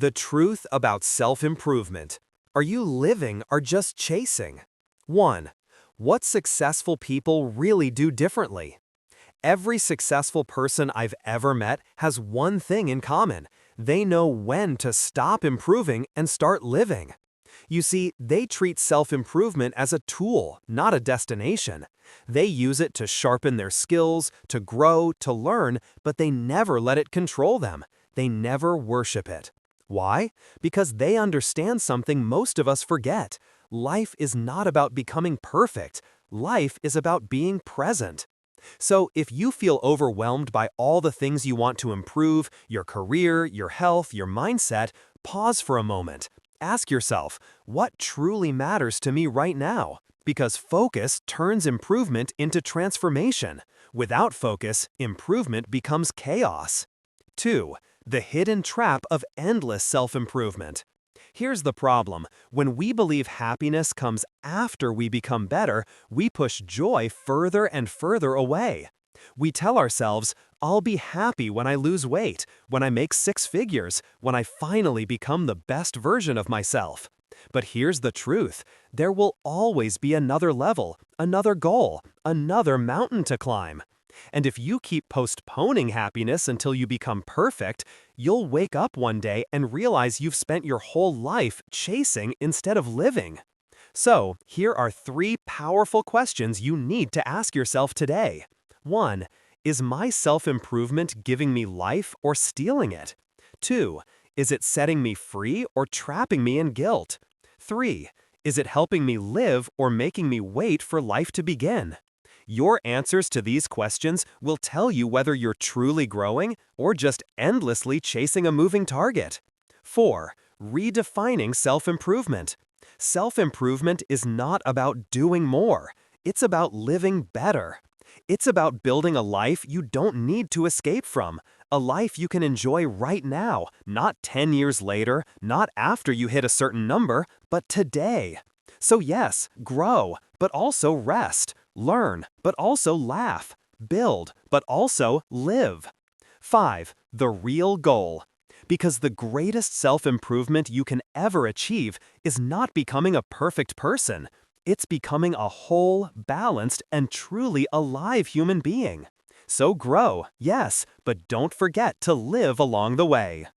The truth about self-improvement. Are you living or just chasing? 1. What successful people really do differently? Every successful person I've ever met has one thing in common. They know when to stop improving and start living. You see, they treat self-improvement as a tool, not a destination. They use it to sharpen their skills, to grow, to learn, but they never let it control them. They never worship it. Why? Because they understand something most of us forget. Life is not about becoming perfect. Life is about being present. So if you feel overwhelmed by all the things you want to improve, your career, your health, your mindset, pause for a moment. Ask yourself, what truly matters to me right now? Because focus turns improvement into transformation. Without focus, improvement becomes chaos. 2. The hidden trap of endless self-improvement. Here's the problem. When we believe happiness comes after we become better, we push joy further and further away. We tell ourselves, I'll be happy when I lose weight, when I make 6 figures, when I finally become the best version of myself. But here's the truth. There will always be another level, another goal, another mountain to climb. And if you keep postponing happiness until you become perfect, you'll wake up one day and realize you've spent your whole life chasing instead of living. So, here are 3 powerful questions you need to ask yourself today. 1. Is my self-improvement giving me life or stealing it? 2. Is it setting me free or trapping me in guilt? 3. Is it helping me live or making me wait for life to begin? Your answers to these questions will tell you whether you're truly growing or just endlessly chasing a moving target. 4. Redefining self-improvement. Self-improvement is not about doing more. It's about living better. It's about building a life you don't need to escape from, a life you can enjoy right now, not 10 years later, not after you hit a certain number, but today. So yes, grow, but also rest. Learn, but also laugh. Build, but also live. 5. The real goal. Because the greatest self-improvement you can ever achieve is not becoming a perfect person. It's becoming a whole, balanced, and truly alive human being. So grow, yes, but don't forget to live along the way.